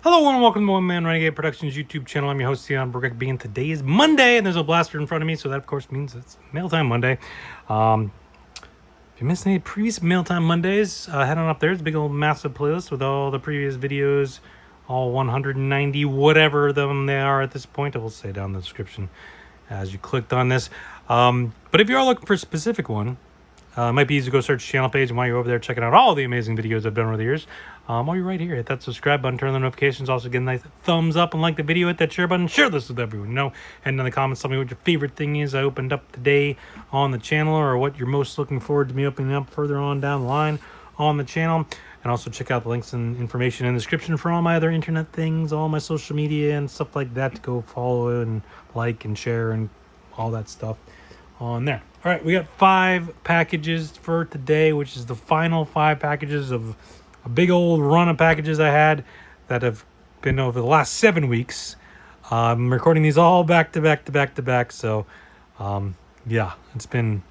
Hello and welcome to One Man Renegade Productions YouTube channel. I'm your host, Theon Burgek B, and today is Monday, and there's a blaster in front of me, so that of course means it's Mail Time Monday. If you missed any previous Mail Time Mondays, head on up there. It's a big old massive playlist with all the previous videos, all 190 whatever them they are at this point. I will say down in the description as you clicked on this. But if you are looking for a specific one, it might be easy to go search the channel page, and while you're over there checking out all the amazing videos I've done over the years, while you're right here, hit that subscribe button, turn on the notifications, also get a nice thumbs up and like the video, hit that share button, share this with everyone you know, and in the comments tell me what your favorite thing is I opened up today on the channel, or what you're most looking forward to me opening up further on down the line on the channel. And also check out the links and information in the description for all my other internet things, all my social media and stuff like that to go follow and like and share and all that stuff on there. All right, we got 5 packages for today, which is the final 5 packages of a big old run of packages I had that have been over the last 7 weeks. I'm recording these all back to back. So, yeah, it's been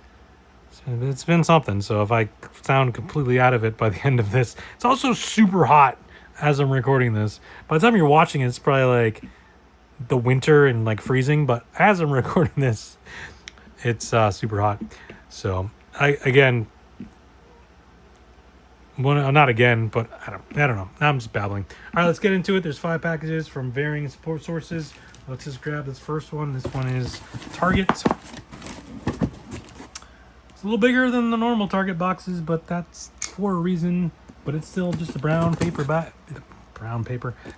something. So if I sound completely out of it by the end of this, it's also super hot as I'm recording this. By the time you're watching it, it's probably like the winter and like freezing. But as I'm recording this, it's super hot. So not again, but I don't know. I'm just babbling. All right, let's get into it. There's 5 packages from varying support sources. Let's just grab this first one. This one is Target. It's a little bigger than the normal Target boxes, but that's for a reason. But it's still just a brown paper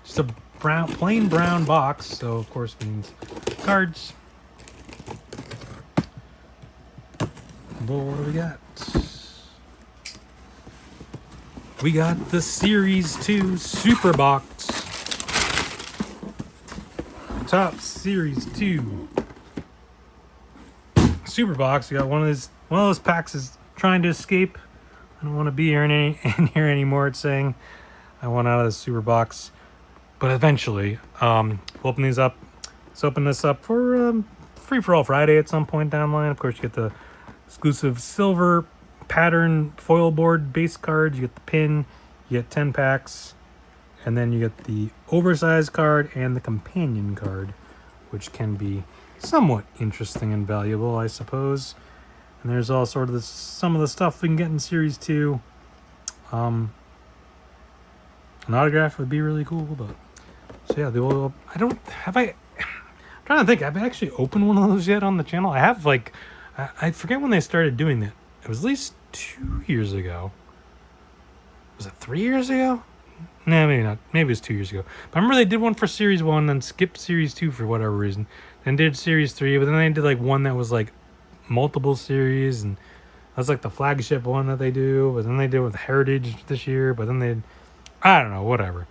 just a plain brown box. So of course means cards. What do we got? We got the Series 2 Super Box. Top Series 2 Super Box. We got one of those packs is trying to escape. I don't want to be here in here anymore. It's saying I want out of the Super Box. But eventually, we'll open these up. Let's open this up for Free for All Friday at some point down the line. Of course, you get the exclusive silver pattern foil board base cards. You get the pin, you get 10 packs, and then you get the oversized card and the companion card, which can be somewhat interesting and valuable, I suppose. And there's all sort of some of the stuff we can get in Series 2. An autograph would be really cool, but so yeah, I'm trying to think, have I actually opened one of those yet on the channel? I have, like, I forget when they started doing that. It was at least 2 years ago. Was it 3 years ago? No, maybe not. Maybe it was 2 years ago. But I remember they did one for Series 1, then skipped Series 2 for whatever reason. Then did Series 3, but then they did like one that was like multiple series, and that's like the flagship one that they do. But then they did with Heritage this year, but then I don't know, whatever.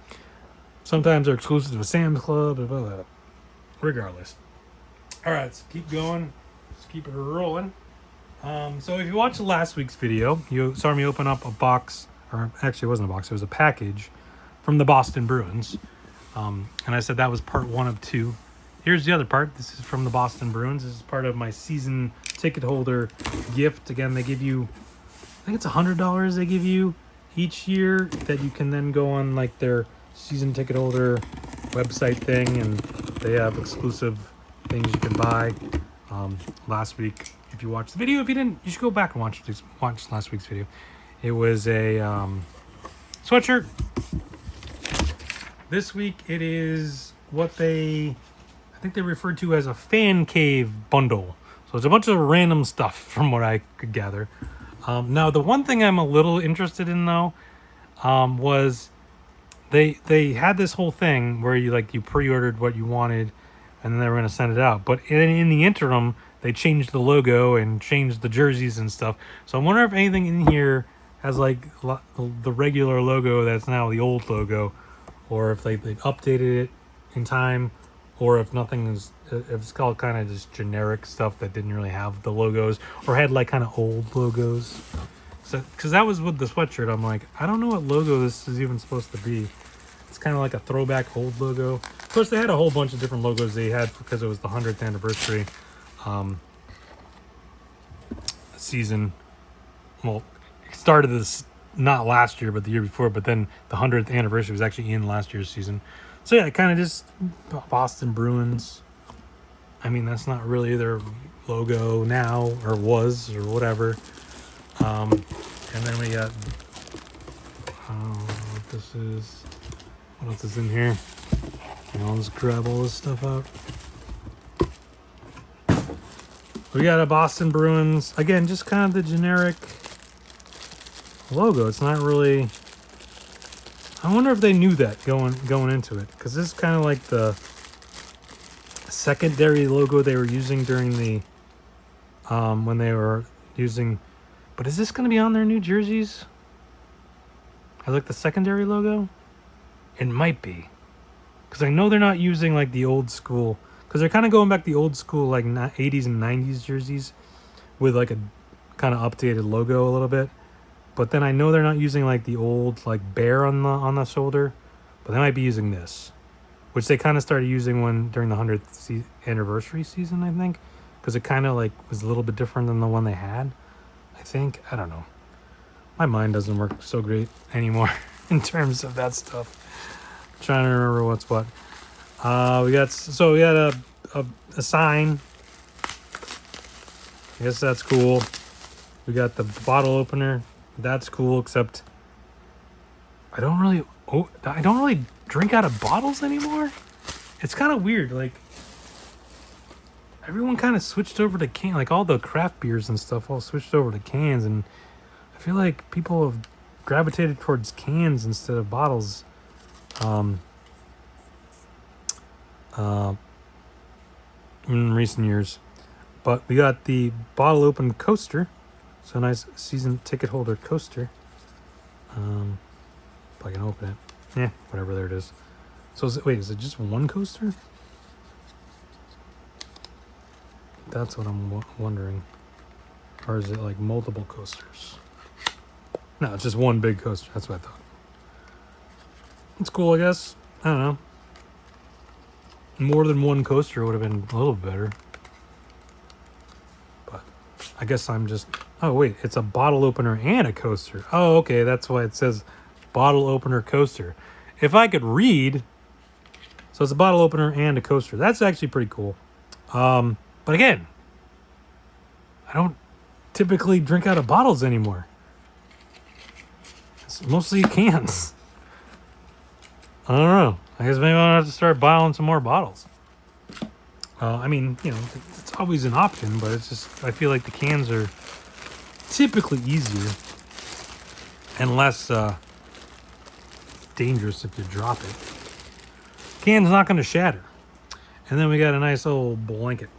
Sometimes they're exclusive to Sam's Club, blah, blah, blah. Regardless. All right, let's keep going. Let's keep it rolling. So if you watched last week's video, you saw me open up a box, or actually it wasn't a box, it was a package from the Boston Bruins. And I said that was part 1 of 2. Here's the other part. This is from the Boston Bruins. This is part of my season ticket holder gift. Again, they give you, I think it's $100 they give you each year that you can then go on like their season ticket holder website thing, and they have exclusive things you can buy. Last week, if you watched the video, if you didn't, you should go back and watch last week's video. It was a sweatshirt. This week it is what I think they referred to as a fan cave bundle. So it's a bunch of random stuff from what I could gather. Now the one thing I'm a little interested in though, was they had this whole thing where you pre-ordered what you wanted, and then they were going to send it out. But in the interim, they changed the logo and changed the jerseys and stuff. So I wonder if anything in here has like the regular logo that's now the old logo, or if they've updated it in time, or if if it's called kind of just generic stuff that didn't really have the logos, or had like kind of old logos. So, because that was with the sweatshirt, I'm like, I don't know what logo this is even supposed to be. It's kind of like a throwback old logo. Of course, they had a whole bunch of different logos they had because it was the 100th anniversary season. Well, it started this not last year, but the year before. But then the 100th anniversary was actually in last year's season. So yeah, kind of just Boston Bruins. I mean, that's not really their logo now, or was, or whatever. And then we got, what this is. What else is in here? I'll just grab all this stuff out. We got a Boston Bruins. Again, just kind of the generic logo. It's not really... I wonder if they knew that going into it. Because this is kind of like the secondary logo they were using during the... when they were using... But is this going to be on their new jerseys? As like the secondary logo? It might be. Because I know they're not using like the old school... Because they're kind of going back the old school like 80s and 90s jerseys with like a kind of updated logo a little bit. But then I know they're not using like the old like bear on the shoulder, but they might be using this, which they kind of started using during the 100th anniversary season, I think, because it kind of like was a little bit different than the one they had. I think, I don't know. My mind doesn't work so great anymore in terms of that stuff. I'm trying to remember what's what. We got a sign. I guess that's cool. We got the bottle opener. That's cool, except I don't really drink out of bottles anymore. It's kind of weird. Like everyone kind of switched over to can, like all the craft beers and stuff all switched over to cans, and I feel like people have gravitated towards cans instead of bottles. In recent years. But we got the bottle open coaster. So nice season ticket holder coaster. If I can open it. Yeah, whatever, there it is. So is it just one coaster? That's what I'm wondering. Or is it like multiple coasters? No, it's just one big coaster. That's what I thought. It's cool, I guess. I don't know. More than one coaster would have been a little better. But I guess I'm just... Oh, wait. It's a bottle opener and a coaster. Oh, okay. That's why it says bottle opener coaster. If I could read... So it's a bottle opener and a coaster. That's actually pretty cool. But again, I don't typically drink out of bottles anymore. It's mostly cans. I don't know. I guess maybe I'll have to start buying some more bottles. I mean, it's always an option, but it's just, I feel like the cans are typically easier and less dangerous if you drop it. Can's not going to shatter. And then we got a nice old blanket.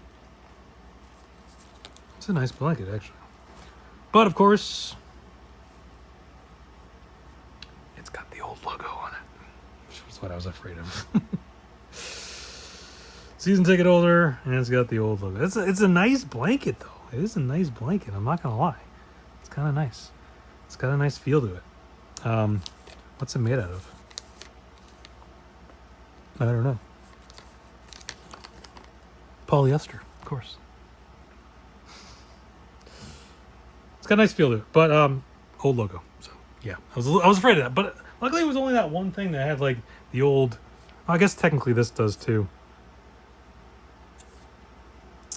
It's a nice blanket, actually. But, of course, it's got the old logo on it. That's what I was afraid of. Season ticket holder, and it's got the old logo. It's a nice blanket, though. It is a nice blanket. I'm not gonna lie. It's kind of nice. It's got a nice feel to it. What's it made out of? I don't know. Polyester, of course. It's got a nice feel to it, but old logo. So yeah, I was afraid of that, but luckily it was only that one thing that had like the old. Well, I guess technically this does too.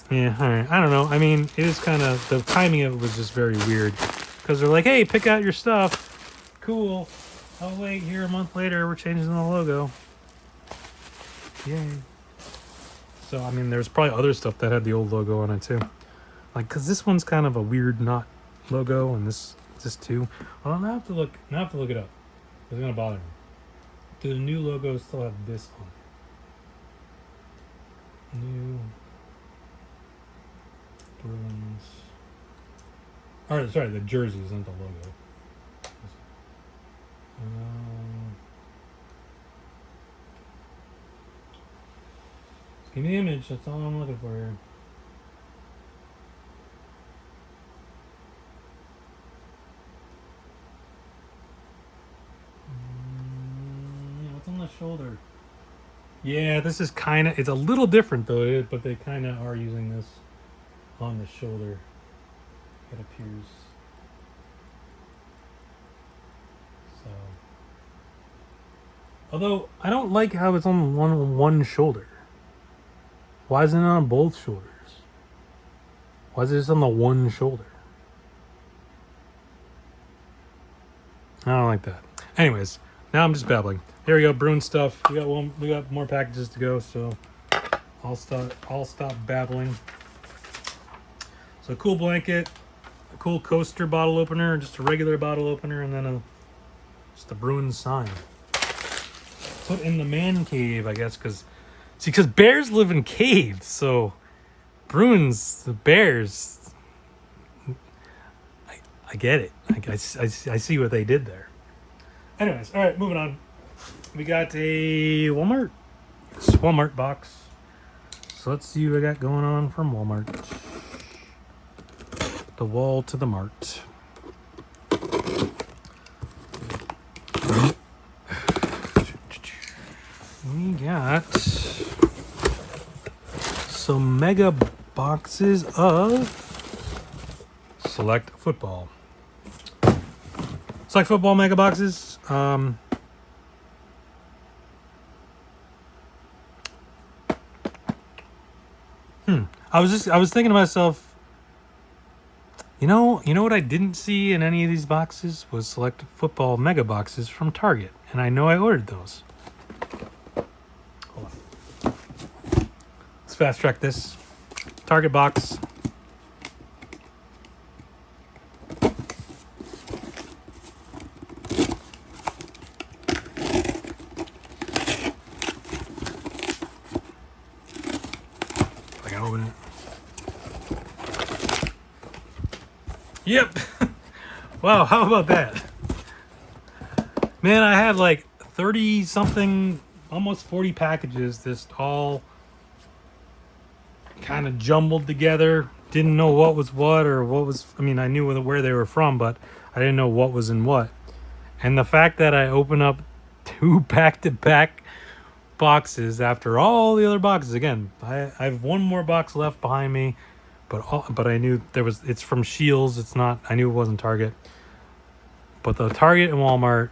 Yeah, all right. I don't know. I mean, it is kind of the timing of it was just very weird because they're like, "Hey, pick out your stuff." Cool. Oh wait, here a month later, we're changing the logo. Yay. So I mean, there's probably other stuff that had the old logo on it too. Like, cause this one's kind of a weird not logo, and this too. Well, I'll have to look. I have to look it up. It's gonna bother me. Do the new logos still have this on? New Bruins. Or sorry, the jerseys, not the logo. Give me the image. That's all I'm looking for here. What's on the shoulder? Yeah, this is kind of... It's a little different, though, but they kind of are using this on the shoulder. It appears. So... Although, I don't like how it's on one shoulder. Why isn't it on both shoulders? Why is it just on the one shoulder? I don't like that. Anyways, now I'm just babbling. Here we go, Bruin stuff. We got more packages to go, so I'll stop babbling. So cool blanket, a cool coaster bottle opener, just a regular bottle opener, and then just a Bruin sign. Put in the man cave, I guess, because bears live in caves, so Bruins, the bears. I get it. I see what they did there. Anyways, all right, moving on. We got a Walmart box. So let's see what I got going on from Walmart. The wall to the mart. We got some mega boxes of Select Football. Select Football mega boxes. I was thinking to myself, you know what I didn't see in any of these boxes was Select Football mega boxes from Target, and I know I ordered those. Hold on. Let's fast track this. Target box. Open it. Yep. Wow, how about that? Man, I had like 30 something, almost 40 packages, just all kind of jumbled together. Didn't know what was what or what was, I mean, I knew where they were from, but I didn't know what was in what. And the fact that I open up 2 back-to-back boxes after all the other boxes, again, I have one more box left behind me, but I knew it's from Shields. It's not, I knew it wasn't Target, but the Target and Walmart,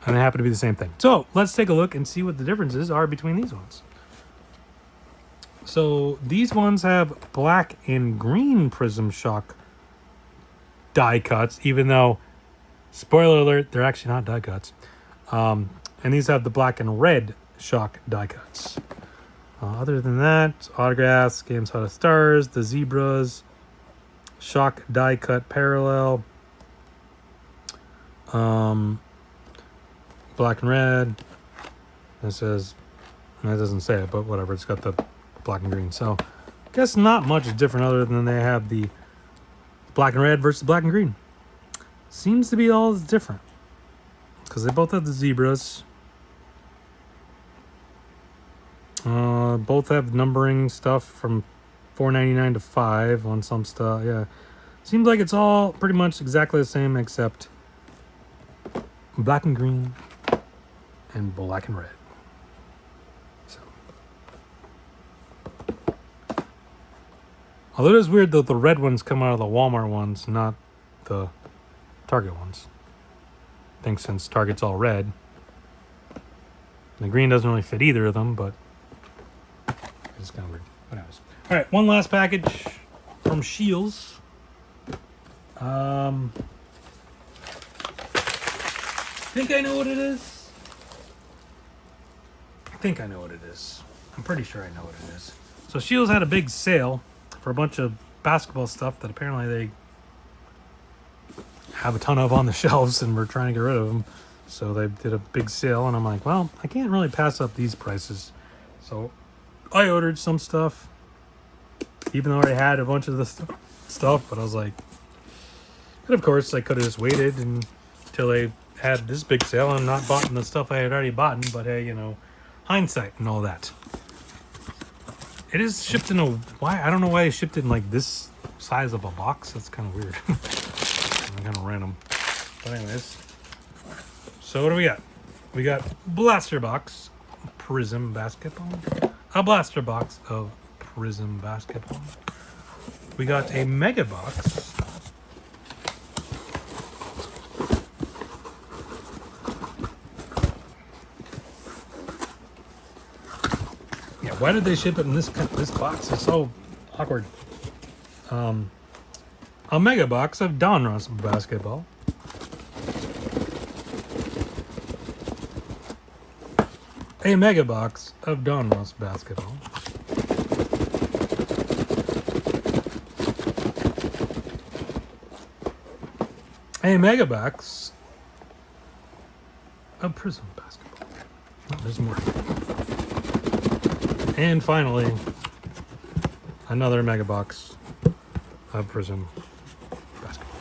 and they happen to be the same thing. So let's take a look and see what the differences are between these ones. So these ones have black and green Prism Shock die cuts, even though, spoiler alert, they're actually not die cuts. And these have the black and red Shock die cuts. Other than that, autographs, Games Out of Stars, the Zebras, Shock die cut parallel, black and red. It says, it doesn't say it, but whatever. It's got the black and green. So, I guess not much different other than they have the black and red versus black and green. Seems to be all different because they both have the Zebras. Both have numbering stuff from $4.99 to $5 on some stuff. Yeah, seems like it's all pretty much exactly the same except black and green and black and red. So, although it is weird that the red ones come out of the Walmart ones, not the Target ones. I think since Target's all red, the green doesn't really fit either of them, but it's kind of weird. Whatever. All right, one last package from Shields. Think I know what it is. I'm pretty sure I know what it is. So Shields had a big sale for a bunch of basketball stuff that apparently they have a ton of on the shelves, and we're trying to get rid of them. So they did a big sale, and I'm like, well, I can't really pass up these prices. So I ordered some stuff, even though I had a bunch of the stuff. But I was like, and of course, I could have just waited until they had this big sale and not bought the stuff I had already bought. But hey, you know, hindsight and all that. It is shipped in I don't know why they shipped it in like this size of a box. That's kind of weird. Kind of random. But anyways, so what do we got? We got Blaster Box Prism Basketball. A Blaster Box of Prism Basketball. We got a Mega Box. Why did they ship it in this box? It's so awkward. A mega box of Donruss basketball. A mega box of Donruss basketball. A mega box of Prism basketball. Oh, there's more. And finally, another mega box of Prism basketball.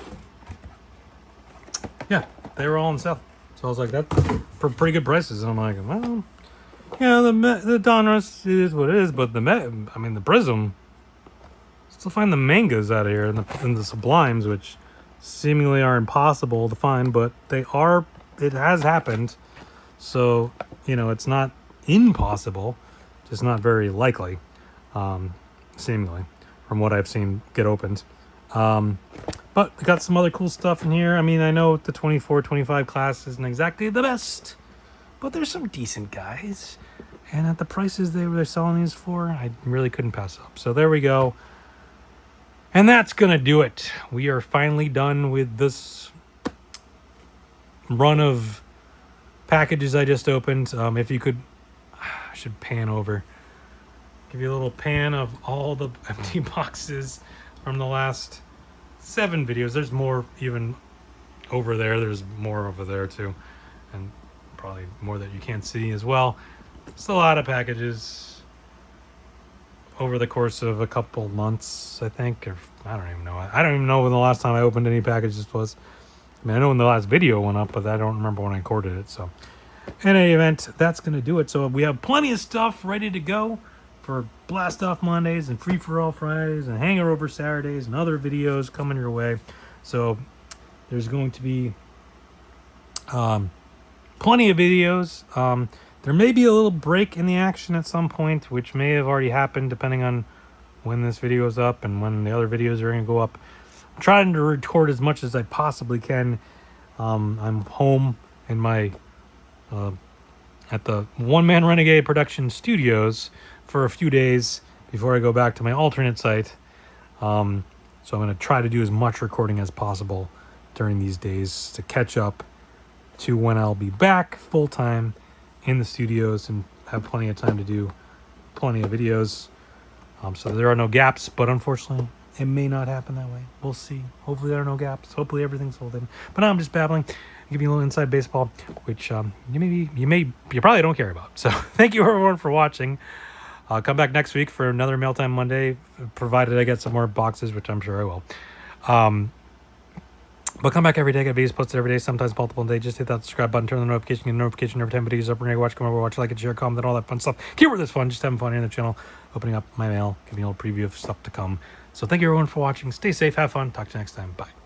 Yeah, they were all on sale. So I was like, that's for pretty good prices. And I'm like, well, yeah, the Donruss is what it is, but the Prism, still find the mangas out of here and the Sublimes, which seemingly are impossible to find, but they are. It has happened, so it's not impossible, just not very likely, seemingly, from what I've seen get opened. But I got some other cool stuff in here. I mean, I know the 24-25 class isn't exactly the best, but there's some decent guys, and at the prices they're selling these for, I really couldn't pass up. So there we go. And that's going to do it. We are finally done with this run of packages I just opened. If you could, I should pan over. Give you a little pan of all the empty boxes from the last 7 videos. There's more even over there. There's more over there too. And probably more that you can't see as well. It's a lot of packages over the course of a couple months, I think, or I don't even know. I don't even know when the last time I opened any packages was. I mean, I know when the last video went up, but I don't remember when I recorded it. So, in any event, that's going to do it. So we have plenty of stuff ready to go for Blast Off Mondays and Free For All Fridays and Hangar Over Saturdays and other videos coming your way. So there's going to be plenty of videos. There may be a little break in the action at some point, which may have already happened depending on when this video is up and when the other videos are going to go up. I'm trying to record as much as I possibly can. I'm home in my at the One Man Renegade Production Studios for a few days before I go back to my alternate site. So I'm going to try to do as much recording as possible during these days to catch up to when I'll be back full time in the studios and have plenty of time to do plenty of videos. So there are no gaps, but unfortunately it may not happen that way. We'll see. Hopefully there are no gaps. Hopefully everything's sold in. But now I'm just babbling. I'll give you a little inside baseball, which you probably don't care about. So thank you everyone for watching. I'll come back next week for another Mailtime Monday, provided I get some more boxes, which I'm sure I will. But come back every day. I get videos posted every day, sometimes multiple days. Just hit that subscribe button, turn the notification, get a notification every time videos up. We're going to watch, come over, watch, like it, share, comment, all that fun stuff. Keyword this fun, just having fun here in the channel, opening up my mail, giving you a little preview of stuff to come. So thank you everyone for watching. Stay safe, have fun. Talk to you next time. Bye.